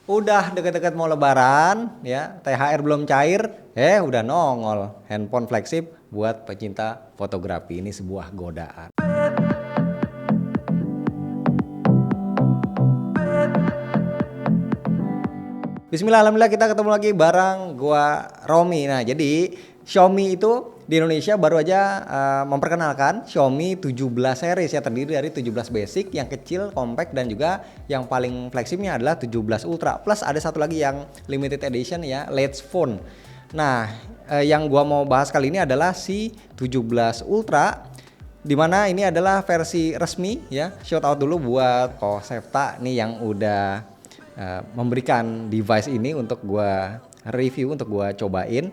Udah deket-deket mau lebaran ya, THR belum cair, udah nongol handphone flagship buat pecinta fotografi. Ini sebuah godaan. Bismillah, alhamdulillah kita ketemu lagi bareng gua Romi. Nah, jadi Xiaomi itu di Indonesia baru aja memperkenalkan Xiaomi 17 series ya, terdiri dari 17 basic yang kecil, compact, dan juga yang paling flagshipnya adalah 17 Ultra. Plus ada satu lagi yang limited edition ya, Latest Phone. Nah, yang gua mau bahas kali ini adalah si 17 Ultra, dimana ini adalah versi resmi ya. Shout out dulu buat Ko Septa nih yang udah memberikan device ini untuk gua review, untuk gua cobain.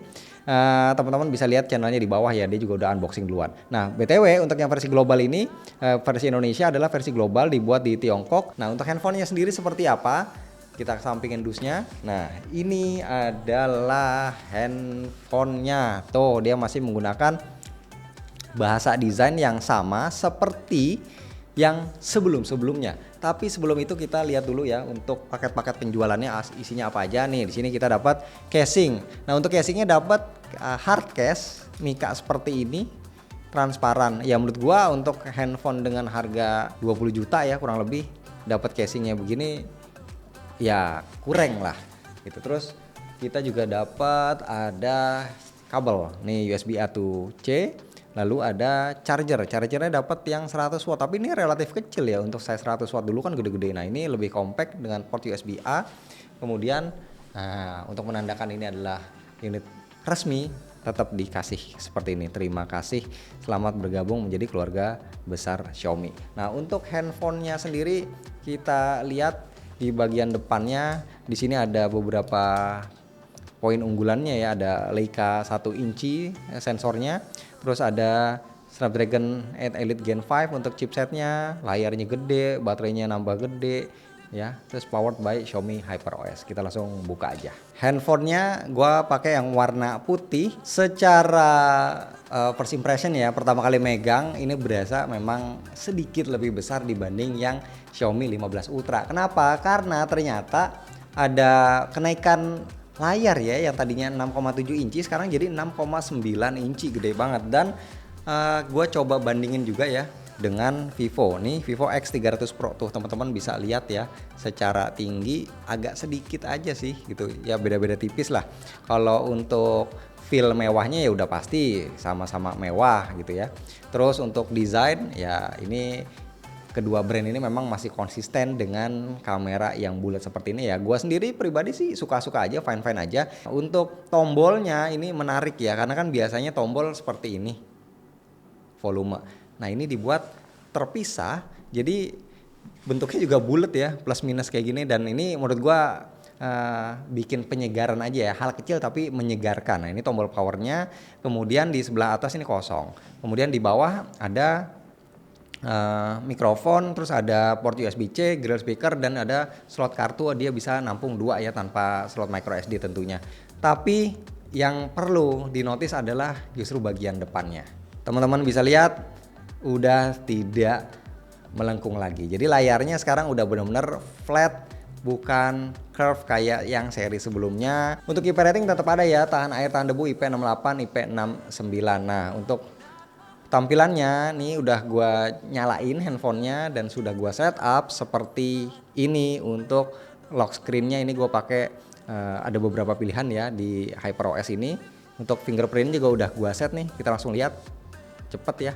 Teman-teman bisa lihat channelnya di bawah ya, dia juga udah unboxing duluan. Nah, BTW untuk yang versi global ini, versi Indonesia adalah versi global dibuat di Tiongkok. Nah, untuk handphonenya sendiri seperti apa? Kita sampingin dusnya. Nah, ini adalah handphonenya. Tuh, dia masih menggunakan bahasa desain yang sama seperti yang sebelum-sebelumnya. Tapi sebelum itu kita lihat dulu ya untuk paket-paket penjualannya isinya apa aja nih. Di sini kita dapat casing. Nah, untuk casingnya dapat hard case mika seperti ini, transparan. Ya menurut gua untuk handphone dengan harga 20 juta ya kurang lebih dapat casingnya begini ya kurang lah gitu. Terus kita juga dapat ada kabel nih USB A to C. Lalu ada chargernya dapat yang 100 watt, tapi ini relatif kecil ya untuk size 100 watt, dulu kan gede-gede. Nah, ini lebih compact dengan port USB A. Kemudian untuk menandakan ini adalah unit resmi, tetap dikasih seperti ini. Terima kasih, selamat bergabung menjadi keluarga besar Xiaomi. Nah, untuk handphonenya sendiri kita lihat di bagian depannya, di sini ada beberapa poin unggulannya ya, ada Leica 1 inci sensornya, terus ada Snapdragon 8 Elite Gen 5 untuk chipsetnya, layarnya gede, baterainya nambah gede ya, terus powered by Xiaomi HyperOS. Kita langsung buka aja. Handphonenya gua pakai yang warna putih. Secara first impression ya, pertama kali megang ini berasa memang sedikit lebih besar dibanding yang Xiaomi 15 Ultra. Kenapa? Karena ternyata ada kenaikan layar ya, yang tadinya 6,7 inci sekarang jadi 6,9 inci, gede banget. Dan gue coba bandingin juga ya dengan Vivo nih, Vivo X300 Pro tuh teman-teman bisa lihat ya, secara tinggi agak sedikit aja sih gitu ya, beda-beda tipis lah. Kalau untuk feel mewahnya ya udah pasti sama-sama mewah gitu ya. Terus untuk desain ya, ini kedua brand ini memang masih konsisten dengan kamera yang bulat seperti ini ya. Gua sendiri pribadi sih suka-suka aja, fine-fine aja. Untuk tombolnya ini menarik ya, karena kan biasanya tombol seperti ini, volume. Nah, ini dibuat terpisah, jadi bentuknya juga bulat ya, plus minus kayak gini. Dan ini menurut gua bikin penyegaran aja ya, hal kecil tapi menyegarkan. Nah, ini tombol powernya, kemudian di sebelah atas ini kosong, kemudian di bawah ada mikrofon, terus ada port USB-C, grill speaker, dan ada slot kartu, dia bisa nampung 2 ya tanpa slot micro SD tentunya. Tapi yang perlu dinotis adalah justru bagian depannya. Teman-teman bisa lihat udah tidak melengkung lagi. Jadi layarnya sekarang udah benar-benar flat, bukan curve kayak yang seri sebelumnya. Untuk IP rating tetap ada ya, tahan air, tahan debu, IP68, IP69. Nah, untuk tampilannya nih udah gua nyalain handphonenya dan sudah gua setup seperti ini. Untuk lock screennya ini gua pakai ada beberapa pilihan ya di HyperOS ini. Untuk fingerprint juga udah gua set nih, kita langsung lihat, cepet ya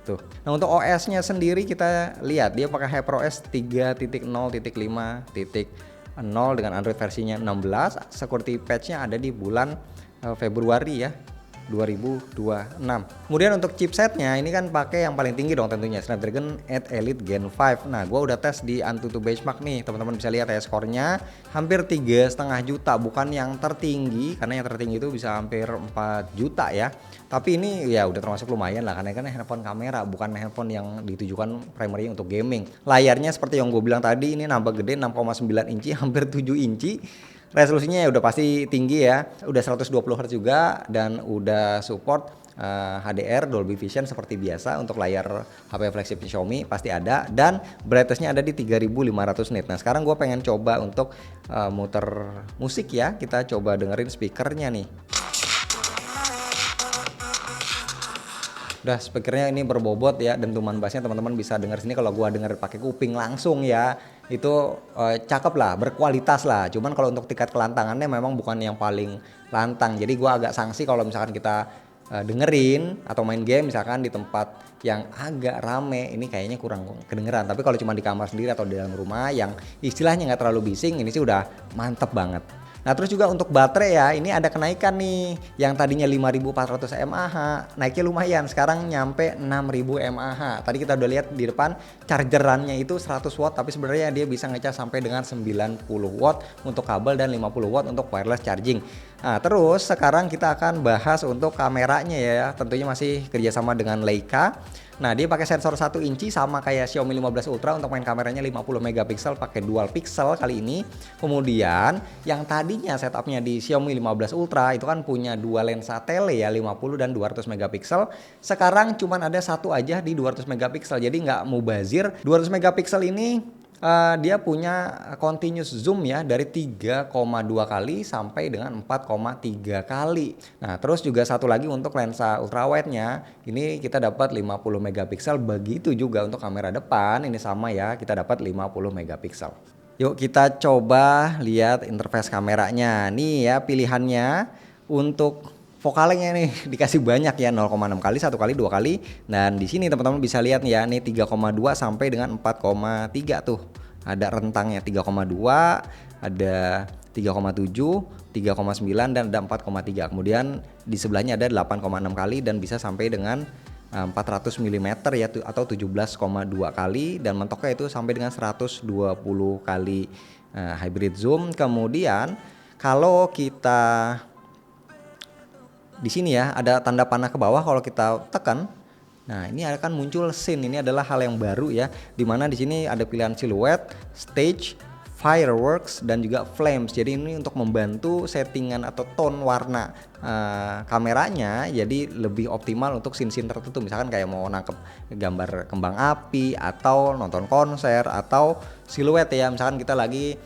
tuh. Nah, untuk OS-nya sendiri kita lihat dia pakai HyperOS 3.0.5.0 dengan Android versinya 16. Security patch-nya ada di bulan Februari ya 2026. Kemudian untuk chipsetnya ini kan pakai yang paling tinggi dong tentunya, Snapdragon 8 Elite Gen 5. Nah, gua udah tes di Antutu Benchmark nih, teman-teman bisa lihat ya skornya hampir 3,5 juta, bukan yang tertinggi karena yang tertinggi itu bisa hampir 4 juta ya. Tapi ini ya udah termasuk lumayan lah, karena kan handphone kamera, bukan handphone yang ditujukan primary untuk gaming. Layarnya seperti yang gue bilang tadi, ini nambah gede, 6,9 inci, hampir 7 inci. Resolusinya ya udah pasti tinggi ya, udah 120 Hz juga, dan udah support HDR Dolby Vision seperti biasa untuk layar HP flagship Xiaomi pasti ada, dan brightness-nya ada di 3500 nit. Nah sekarang gue pengen coba untuk muter musik ya, kita coba dengerin speakernya nih. Udah speakernya ini berbobot ya, dentuman bassnya teman-teman bisa denger sini kalau gua denger pakai kuping langsung ya. Itu cakep lah, berkualitas lah. Cuman kalau untuk tingkat kelantangannya memang bukan yang paling lantang. Jadi gua agak sanksi kalau misalkan kita dengerin atau main game misalkan di tempat yang agak rame, ini kayaknya kurang kedengeran. Tapi kalau cuma di kamar sendiri atau di dalam rumah yang istilahnya nggak terlalu bising, ini sih udah mantep banget. Nah terus juga untuk baterai ya, ini ada kenaikan nih, yang tadinya 5400 mAh naiknya lumayan, sekarang nyampe 6000 mAh. Tadi kita udah lihat di depan chargerannya itu 100 watt, tapi sebenarnya dia bisa ngecas sampai dengan 90 watt untuk kabel dan 50 watt untuk wireless charging. Nah terus sekarang kita akan bahas untuk kameranya ya, tentunya masih kerjasama dengan Leica. Nah dia pakai sensor 1 inci sama kayak Xiaomi 15 Ultra untuk main kameranya 50 megapiksel pakai dual pixel kali ini. Kemudian yang tadinya setupnya di Xiaomi 15 Ultra itu kan punya dua lensa tele ya, 50 dan 200 megapiksel. Sekarang cuman ada satu aja di 200 megapiksel, jadi nggak mubazir. 200 megapiksel ini dia punya continuous zoom ya dari 3,2 kali sampai dengan 4,3 kali. Nah terus juga satu lagi untuk lensa ultrawide-nya ini kita dapat 50 megapiksel, begitu juga untuk kamera depan ini sama ya, kita dapat 50 megapiksel. Yuk kita coba lihat interface kameranya. Nih ya pilihannya untuk vokalnya nih dikasih banyak ya, 0,6 kali, 1 kali, 2 kali. Dan di sini teman-teman bisa lihat nih ya, nih 3,2 sampai dengan 4,3 tuh. Ada rentangnya 3,2, ada 3,7, 3,9 dan ada 4,3. Kemudian di sebelahnya ada 8,6 kali dan bisa sampai dengan 400 mm ya, atau 17,2 kali, dan mentoknya itu sampai dengan 120 kali hybrid zoom. Kemudian kalau kita di sini ya ada tanda panah ke bawah, kalau kita tekan, nah ini akan muncul scene. Ini adalah hal yang baru ya, dimana di sini ada pilihan silhouette, stage, fireworks dan juga flames. Jadi ini untuk membantu settingan atau tone warna kameranya jadi lebih optimal untuk scene-scene tertentu. Misalkan kayak mau nangkep gambar kembang api atau nonton konser atau siluet ya, misalkan kita lagi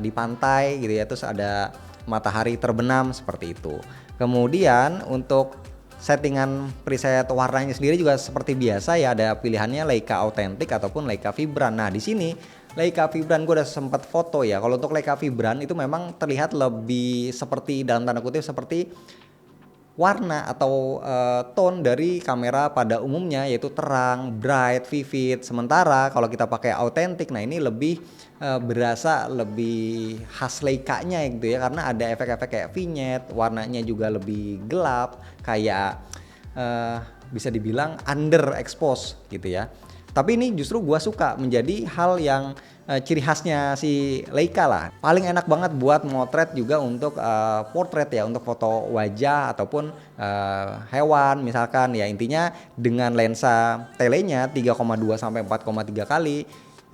di pantai gitu ya, terus ada matahari terbenam seperti itu. Kemudian untuk settingan preset warnanya sendiri juga seperti biasa ya, ada pilihannya Leica Authentic ataupun Leica Vibrant. Nah di sini Leica Vibrant gue udah sempat foto ya. Kalau untuk Leica Vibrant itu memang terlihat lebih seperti, dalam tanda kutip, seperti warna atau tone dari kamera pada umumnya, yaitu terang, bright, vivid. Sementara kalau kita pakai Authentic, nah ini lebih berasa lebih khas Leica-nya gitu ya, karena ada efek-efek kayak vignette, warnanya juga lebih gelap, kayak bisa dibilang underexpose gitu ya. Tapi ini justru gua suka, menjadi hal yang ciri khasnya si Leica lah. Paling enak banget buat motret juga untuk portrait ya, untuk foto wajah ataupun hewan misalkan ya. Intinya dengan lensa telenya 3,2 sampai 4,3 kali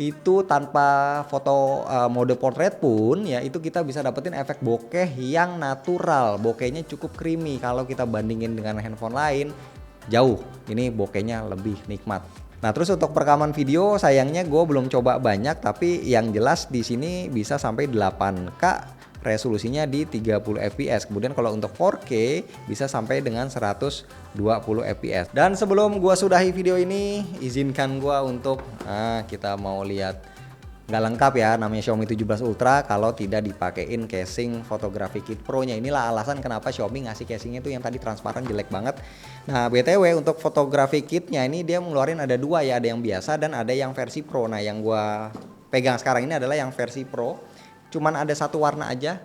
itu tanpa foto mode portrait pun ya, itu kita bisa dapetin efek bokeh yang natural. Bokehnya cukup creamy, kalau kita bandingin dengan handphone lain jauh ini bokehnya lebih nikmat. Nah terus untuk perekaman video sayangnya gue belum coba banyak, tapi yang jelas di sini bisa sampai 8K, resolusinya di 30 fps. Kemudian kalau untuk 4K bisa sampai dengan 120 fps. Dan sebelum gue sudahi video ini, izinkan gue untuk kita mau lihat nggak lengkap ya, namanya Xiaomi 17 Ultra kalau tidak dipakein casing Photography Kit Pro-nya. Inilah alasan kenapa Xiaomi ngasih casingnya tuh yang tadi transparan jelek banget. Nah BTW untuk Photography Kit-nya ini dia ngeluarin ada dua ya, ada yang biasa dan ada yang versi Pro. Nah yang gua pegang sekarang ini adalah yang versi Pro, cuman ada satu warna aja,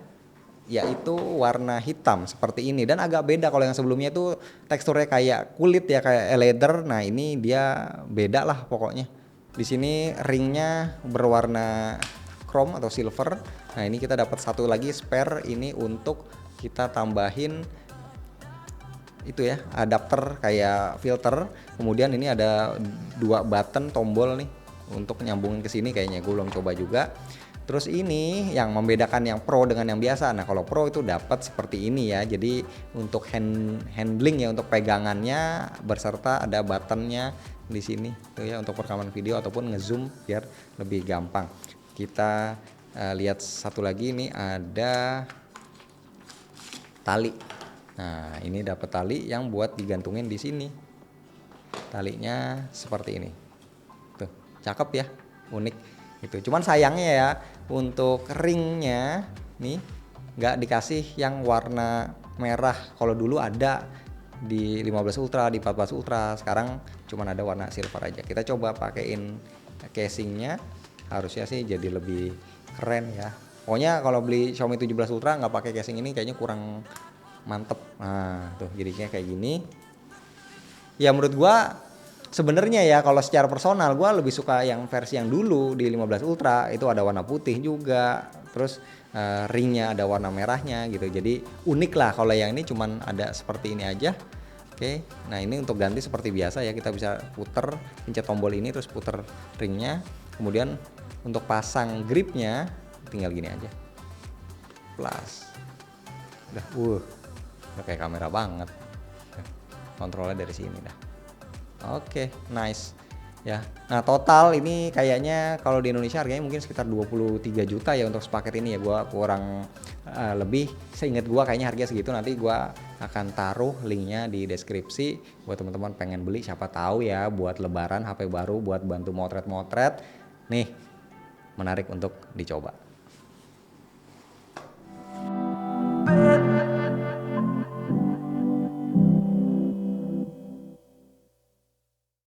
yaitu warna hitam seperti ini, dan agak beda. Kalau yang sebelumnya tuh teksturnya kayak kulit ya, kayak leather. Nah ini dia beda lah pokoknya. Di sini ringnya berwarna chrome atau silver. Nah ini kita dapat satu lagi spare ini untuk kita tambahin itu ya, adapter kayak filter. Kemudian ini ada dua button tombol nih untuk nyambungin ke sini, kayaknya gue belum coba juga. Terus ini yang membedakan yang Pro dengan yang biasa. Nah kalau Pro itu dapat seperti ini ya. Jadi untuk handling ya, untuk pegangannya berserta ada buttonnya di sini tuh ya, untuk rekaman video ataupun ngezoom biar lebih gampang. Kita lihat satu lagi, ini ada tali. Nah ini dapat tali yang buat digantungin di sini. Talinya seperti ini. Tuh cakep ya, unik. Itu cuman sayangnya ya, untuk ringnya nih nggak dikasih yang warna merah. Kalau dulu ada di 15 Ultra, di 14 Ultra, sekarang cuman ada warna silver aja. Kita coba pakein casingnya, harusnya sih jadi lebih keren ya. Pokoknya kalau beli Xiaomi 17 Ultra nggak pakai casing ini kayaknya kurang mantep. Nah tuh jadinya kayak gini. Ya menurut gua sebenarnya ya kalau secara personal gue lebih suka yang versi yang dulu di 15 Ultra, itu ada warna putih juga, terus ringnya ada warna merahnya gitu, jadi unik lah. Kalau yang ini cuman ada seperti ini aja. Oke, nah ini untuk ganti seperti biasa ya, kita bisa puter, pencet tombol ini terus puter ringnya. Kemudian untuk pasang gripnya tinggal gini aja, plus udah kayak kamera banget, kontrolnya dari sini dah. Oke, nice ya. Nah total ini kayaknya kalau di Indonesia harganya mungkin sekitar 23 juta ya untuk sepaket ini ya. Gua kurang lebih, seingat gua kayaknya harga segitu. Nanti gua akan taruh linknya di deskripsi buat teman-teman pengen beli, siapa tahu ya buat lebaran HP baru, buat bantu motret-motret nih, menarik untuk dicoba.